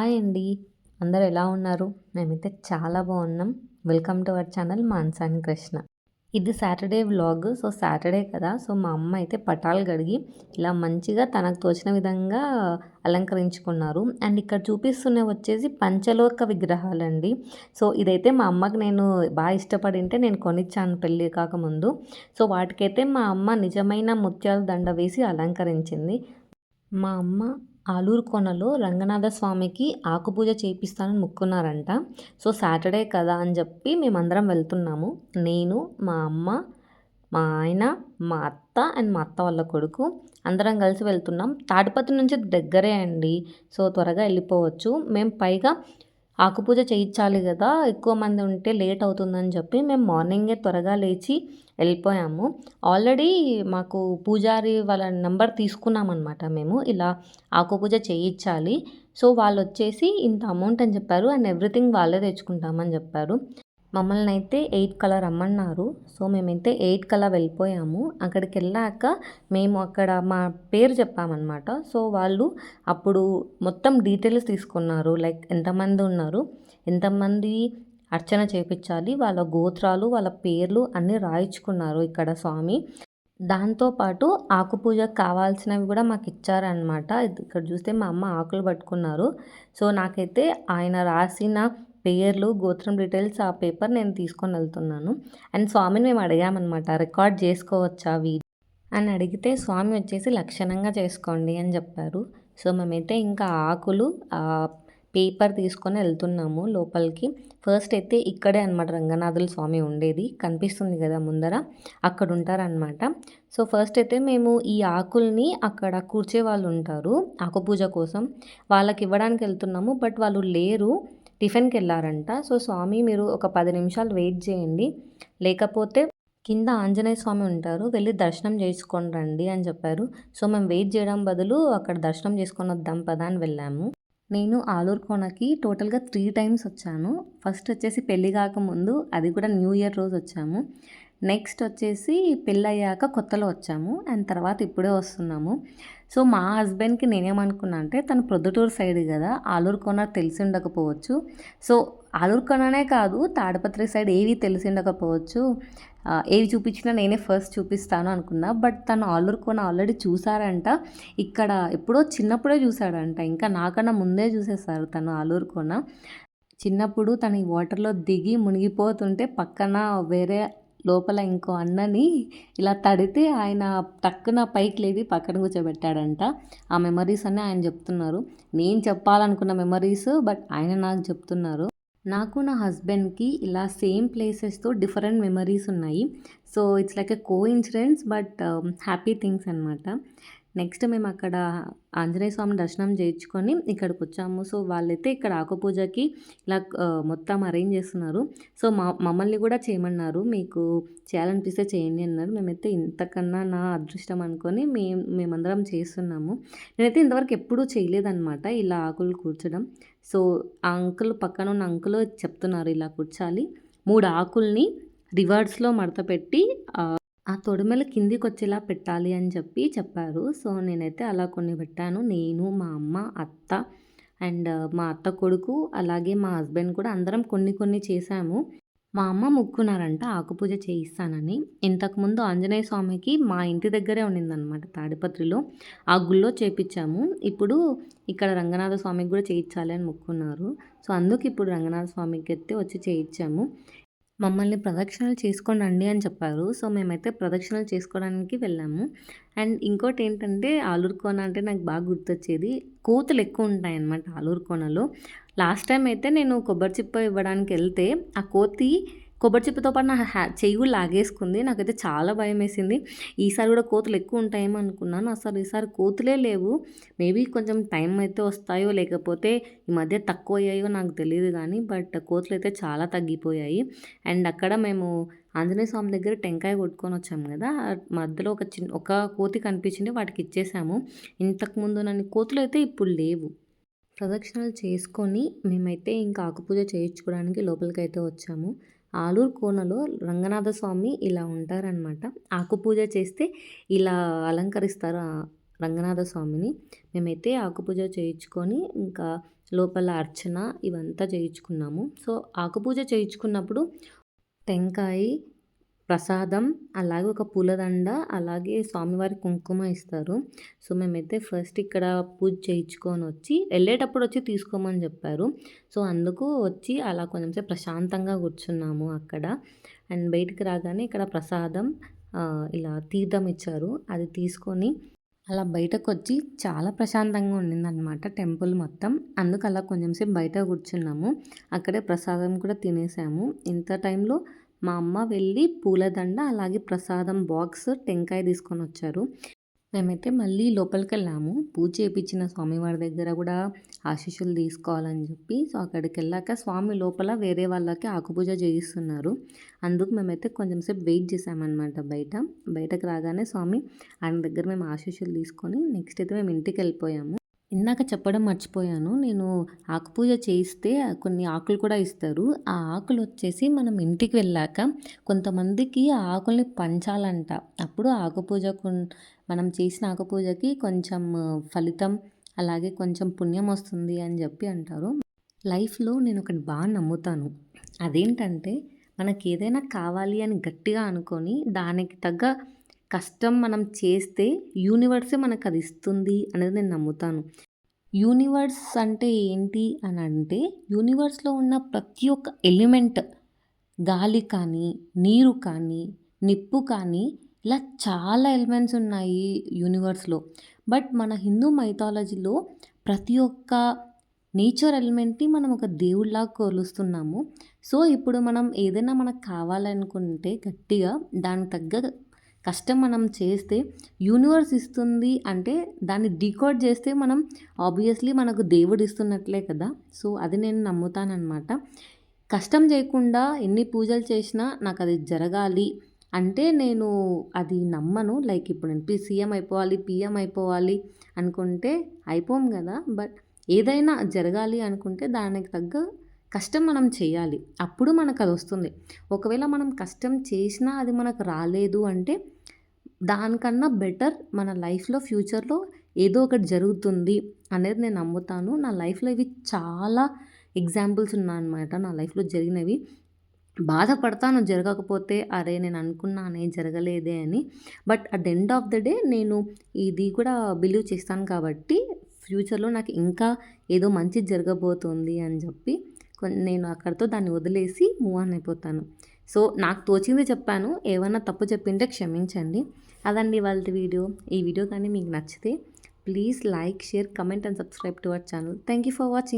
Hi అండి. అందరూ ఎలా ఉన్నారు? మేమైతే చాలా బాగున్నాం. Welcome to our channel Mansa and Krishna. ఇది సాటర్డే వ్లాగ్. సో సాటర్డే కదా, సో మా అమ్మ అయితే పటాలు కడిగి ఇలా మంచిగా తనకు తోచిన విధంగా అలంకరించుకున్నారు. అండ్ ఇక్కడ చూపిస్తున్నవి వచ్చేసి పంచలోక విగ్రహాలండి. సో ఇదైతే మా అమ్మకి నేను బాగా ఇష్టపడింటే నేను కొనిచ్చాను పెళ్ళి కాకముందు. సో వాటికైతే మా అమ్మ నిజమైన ముత్యాల దండ వేసి అలంకరించింది. మా అమ్మ ఆలూరు కోనలో రంగనాథ స్వామికి ఆకుపూజ చేపిస్తానని మొక్కున్నారంట. సో సాటర్డే కదా అని చెప్పి మేమందరం వెళ్తున్నాము. నేను, మా అమ్మ, మా ఆయన, మా అత్త అండ్ మా అత్త వాళ్ళ కొడుకు అందరం కలిసి వెళ్తున్నాం. తాడిపత్రి నుంచి దగ్గరే అండి. సో త్వరగా వెళ్ళిపోవచ్చు. మేము పైగా ఆకుపూజ చేయించాలి కదా, ఎక్కువ మంది ఉంటే లేట్ అవుతుందని చెప్పి మేము మార్నింగే త్వరగా లేచి వెళ్ళిపోయాము. ఆల్రెడీ మాకు పూజారి వాళ్ళ నెంబర్ తీసుకున్నామన్నమాట. మేము ఇలా ఆకుపూజ చేయించాలి. సో వాళ్ళు వచ్చేసి ఇంత అమౌంట్ అని చెప్పారు అండ్ ఎవ్రీథింగ్ వాళ్ళే తెచ్చుకుంటామని చెప్పారు. మమ్మల్ని అయితే 8 కల్లా రమ్మన్నారు. సో మేమైతే 8 కల్లా వెళ్ళిపోయాము. అక్కడికి వెళ్ళాక మేము అక్కడ మా పేరు చెప్పామన్నమాట. సో వాళ్ళు అప్పుడు మొత్తం డీటెయిల్స్ తీసుకున్నారు. లైక్ ఎంతమంది ఉన్నారు, ఎంతమంది అర్చన చేపించాలి, వాళ్ళ గోత్రాలు, వాళ్ళ పేర్లు అన్నీ రాయించుకున్నారు ఇక్కడ స్వామి. దాంతోపాటు ఆకుపూజకు కావాల్సినవి కూడా మాకు ఇచ్చారనమాట. ఇక్కడ చూస్తే మా అమ్మ ఆకులు పట్టుకున్నారు. సో నాకైతే ఆయన రాసిన పేర్లు, గోత్రం డీటెయిల్స్ ఆ పేపర్ నేను తీసుకొని వెళ్తున్నాను. అండ్ స్వామిని మేము అడిగామన్నమాట, రికార్డ్ చేసుకోవచ్చా వీడియో అని అడిగితే స్వామి వచ్చేసి లక్షణంగా చేసుకోండి అని చెప్పారు. సో మేమైతే ఇంకా ఆకులు పేపర్ తీసుకొని వెళ్తున్నాము లోపలికి. ఫస్ట్ అయితే ఇక్కడే అనమాట రంగనాథుల స్వామి ఉండేది, కనిపిస్తుంది కదా ముందర, అక్కడ ఉంటారనమాట. సో ఫస్ట్ అయితే మేము ఈ ఆకుల్ని అక్కడ కూర్చే వాళ్ళు ఉంటారు ఆకుపూజ కోసం, వాళ్ళకి ఇవ్వడానికి వెళ్తున్నాము. బట్ వాళ్ళు లేరు, టిఫిన్కి వెళ్ళారంట. సో స్వామి మీరు ఒక 10 నిమిషాలు వెయిట్ చేయండి, లేకపోతే కింద ఆంజనేయ స్వామి ఉంటారు, వెళ్ళి దర్శనం చేసుకొని రండి అని చెప్పారు. సో మేము వెయిట్ చేయడం బదులు అక్కడ దర్శనం చేసుకొని వద్దాం పదా అని వెళ్ళాము. నేను ఆలూరు కోనకి టోటల్గా 3 టైమ్స్ వచ్చాను. ఫస్ట్ వచ్చేసి పెళ్ళి కాకముందు, అది కూడా న్యూ ఇయర్ రోజు వచ్చాము. నెక్స్ట్ వచ్చేసి పెళ్ళయ్యాక కొత్తలో వచ్చాము. అండ్ తర్వాత ఇప్పుడే వస్తున్నాము. సో మా హస్బెండ్కి నేనేమనుకున్నా అంటే, తను ప్రొద్దుటూరు సైడ్ కదా, ఆలూరు కోన తెలిసి ఉండకపోవచ్చు. సో ఆలూరు కోననే కాదు, తాడిపత్రి సైడ్ ఏవి తెలిసి ఉండకపోవచ్చు, ఏవి చూపించినా నేనే ఫస్ట్ చూపిస్తాను అనుకున్నా. బట్ తను ఆలూరు కోన ఆల్రెడీ చూసారంట. ఇక్కడ ఎప్పుడో చిన్నప్పుడే చూసాడంట, ఇంకా నాకన్నా ముందే చూసేసారు తను ఆలూరు కోన. చిన్నప్పుడు తను ఈ వాటర్లో దిగి మునిగిపోతుంటే పక్కన వేరే లోపల ఇంకో అన్నని ఇలా తడితే ఆయన టక్కున పైకి లేపి పక్కన కూర్చోబెట్టాడంట. ఆ మెమరీస్ అన్నీ ఆయన చెప్తున్నారు. నేను చెప్పాలనుకున్న మెమరీస్, బట్ ఆయన నాకు చెప్తున్నారు. నాకు నా హస్బెండ్కి ఇలా సేమ్ ప్లేసెస్తో డిఫరెంట్ మెమరీస్ ఉన్నాయి. So it's like a coincidence, but happy things అనమాట. నెక్స్ట్ మేము అక్కడ ఆంజనేయ స్వామి దర్శనం చేయించుకొని ఇక్కడికి వచ్చాము. సో వాళ్ళైతే ఇక్కడ ఆకుపూజకి ఇలా మొత్తం అరేంజ్ చేస్తున్నారు. సో మమ్మల్ని కూడా చేయమన్నారు, మీకు చేయాలనిపిస్తే చేయండి అన్నారు. మేమైతే ఇంతకన్నా నా అదృష్టం అనుకొని మేమందరం చేస్తున్నాము. నేనైతే ఇంతవరకు ఎప్పుడూ చేయలేదన్నమాట ఇలా ఆకులు కూర్చడం. సో ఆ అంకుల్, పక్కన ఉన్న అంకుల్ చెప్తున్నారు ఇలా కూర్చాలి, 3 ఆకుల్ని రివర్స్లో మడత పెట్టి ఆ తొడిమెలు కిందికి వచ్చేలా పెట్టాలి అని చెప్పారు. సో నేనైతే అలా కొన్ని పెట్టాను. నేను, మా అమ్మ, అత్త అండ్ మా అత్త కొడుకు, అలాగే మా హస్బెండ్ కూడా అందరం కొన్ని కొన్ని చేశాము. మా అమ్మ మొక్కున్నారంట ఆకుపూజ చేయిస్తానని. ఇంతకుముందు ఆంజనేయ స్వామికి మా ఇంటి దగ్గరే ఉండిందనమాట తాడిపత్రిలో, ఆ గుళ్ళో చేపించాము. ఇప్పుడు ఇక్కడ రంగనాథ స్వామికి కూడా చేయించాలి అని మొక్కున్నారు. సో అందుకు ఇప్పుడు రంగనాథ స్వామికి అయితే వచ్చి చేయించాము. మమ్మల్ని ప్రదక్షిణలు చేసుకొని రండి అని చెప్పారు. సో మేమైతే ప్రదక్షిణలు చేసుకోవడానికి వెళ్ళాము. అండ్ ఇంకోటి ఏంటంటే, ఆలూరు కోన అంటే నాకు బాగా గుర్తొచ్చేది, కోతులు ఎక్కువ ఉంటాయన్నమాట ఆలూరు కోనలో. లాస్ట్ టైం అయితే నేను కొబ్బరి చిప్ప ఇవ్వడానికి వెళ్తే ఆ కోతి కొబ్బరి చిప్పతో పాటు నా చెయ్యి కూడా లాగేసుకుంది. నాకైతే చాలా భయం వేసింది. ఈసారి కూడా కోతులు ఎక్కువ ఉంటాయేమో అనుకున్నాను, అసలు ఈసారి కోతులే లేవు. మేబీ కొంచెం టైం అయితే వస్తాయో, లేకపోతే ఈ మధ్య తక్కువ అయ్యాయో నాకు తెలియదు కానీ, బట్ కోతులు అయితే చాలా తగ్గిపోయాయి. అండ్ అక్కడ మేము ఆంజనేయ స్వామి దగ్గర టెంకాయ కొట్టుకొని వచ్చాము కదా, మధ్యలో ఒక కోతి కనిపించింది, వాటికి ఇచ్చేసాము. ఇంతకుముందు నన్ను కోతులు అయితే ఇప్పుడు లేవు. ప్రదక్షిణలు చేసుకొని మేమైతే ఇంకా ఆకుపూజ చేయించుకోవడానికి లోపలికైతే వచ్చాము. ఆలూరు కోనలో రంగనాథ స్వామి ఇలా ఉంటారనమాట. ఆకుపూజ చేస్తే ఇలా అలంకరిస్తారు రంగనాథ స్వామిని. మేమైతే ఆకుపూజ చేయించుకొని ఇంకా లోపల అర్చన ఇవంతా చేయించుకున్నాము. సో, ఆకుపూజ చేయించుకున్నప్పుడు టెంకాయ, ప్రసాదం, అలాగే ఒక పూలదండ, అలాగే స్వామివారి కుంకుమ ఇస్తారు. సో, మేమైతే ఫస్ట్ ఇక్కడ పూజ చేయించుకొనొచ్చి ఎళ్ళేటప్పుడు వచ్చి తీసుకోమని చెప్పారు. సో, అందుకు వచ్చి అలా కొంచెం సేపు ప్రశాంతంగా కూర్చున్నాము అక్కడ. అండ్ బయటికి రాగానే ఇక్కడ ప్రసాదం ఇలా తీర్థం ఇచ్చారు. అది తీసుకొని అలా బయటకొచ్చి చాలా ప్రశాంతంగా ఉండిందనమాట టెంపుల్ మొత్తం. అందుకు అలా కొంచెం సేపు బయట కూర్చున్నాము. అక్కడే ప్రసాదం కూడా తినేసాము. ఇంత టైంలో మా అమ్మ వెళ్ళి పూలదండ, అలాగే ప్రసాదం బాక్స్, టెంకాయ తీసుకొనొచ్చారు. మేమైతే మళ్ళీ లోపలికెళ్ళాము. పూజ చేపిచ్చిన స్వామివారి దగ్గర గూడా ఆశీస్సులు తీసుకోవాలని జెప్పి. సో, అక్కడికెళ్ళాక స్వామి లోపల వేరే వాళ్ళకి ఆకుపూజ చేయిస్తున్నారు. అందుకు మేమైతే కొంచెం సేపు వెయిట్ చేశామనమాట బయట. బయటకు రాగానే స్వామి ఆయన దగ్గర మేము ఆశీస్సులు తీసుకొని నెక్స్ట్ అయితే మేము ఇంటికెళ్ళిపోయాము. ఇందాక చెప్పడం మర్చిపోయాను. నేను ఆకుపూజ చేయిస్తే కొన్ని ఆకులు కూడా ఇస్తారు. ఆ ఆకులొచ్చేసి మనం ఇంటికి వెళ్ళాక కొంతమందికి ఆ ఆకుల్ని పంచాలంట. అప్పుడు మనం చేసిన ఆకుపూజకి కొంచెం ఫలితం, అలాగే కొంచెం పుణ్యం వస్తుంది అని చెప్పి అంటారు. లైఫ్‌లో నేనొకటి నమ్ముతాను. అదేంటంటే మనకేదైనా కావాలి అని గట్టిగా అనుకోని దానికి తగ్గ కష్టం మనం చేస్తే యూనివర్సే మనకది ఇస్తుంది అనేది నేను నమ్ముతాను. యూనివర్స్ అంటే ఏంటి అని అంటే, యూనివర్స్‌లో ఉన్న ప్రతి ఒక్క ఎలిమెంట్, గాలి కానీ, నీరు కానీ, నిప్పు కానీ, ఇలా చాలా ఎలిమెంట్స్ ఉన్నాయి యూనివర్స్‌లో. బట్ మన హిందూ మైథాలజీలో ప్రతి ఒక్క నేచర్ ఎలిమెంట్‌ని మనం ఒక దేవుడిలాగా కొలుస్తున్నాము. సో, ఇప్పుడు మనం ఏదైనా మనకు కావాలనుకుంటే గట్టిగా దానికి తగ్గ కష్టం మనం చేస్తే యూనివర్స్ ఇస్తుంది అంటే దాన్ని డీకోడ్ చేస్తే మనం ఆబ్వియస్లీ మనకు దేవుడు ఇస్తున్నట్లే కదా. సో, అది నేను నమ్ముతాననమాట. కష్టం చేయకుండా ఎన్ని పూజలు చేసినా నాకు అది జరగాలి అంటే నేను అది నమ్మను. లైక్ ఇప్పుడు నేను సీఎం అయిపోవాలి, పీఎం అయిపోవాలి అనుకుంటే అయిపోం కదా. బట్ ఏదైనా జరగాలి అనుకుంటే దానికి తగ్గ కష్టం మనం చేయాలి. అప్పుడు మనకు అది వస్తుంది. ఒకవేళ మనం కష్టం చేసినా అది మనకు రాలేదు అంటే దానికన్నా బెటర్ మన లైఫ్‌లో ఫ్యూచర్‌లో ఏదో ఒకటి జరుగుతుంది అనేది నేను నమ్ముతాను. నా లైఫ్‌లో ఇవి చాలా ఎగ్జాంపుల్స్ ఉన్నాయన్నమాట. నా లైఫ్‌లో జరిగినవి. బాధపడతాను జరగకపోతే, అరే! నేను అనుకున్నానే జరగలేదే అని. But at the end of the day నేను ఇది కూడా బిలీవ్ చేస్తాను కాబట్టి ఫ్యూచర్‌లో నాకు ఇంకా ఏదో మంచిది జరగబోతుంది అని చెప్పి నేను అక్కడితో దాన్ని వదిలేసి మూవ్ ఆన్ అయిపోతాను. సో, నాకు తోచింది చెప్పాను. ఏమన్నా తప్పు చెప్పింటే క్షమించండి. అదండి ఇవాల్టి వీడియో. ఈ వీడియో కానీ మీకు నచ్చితే please like, share, comment and subscribe to our channel. Thank you for watching.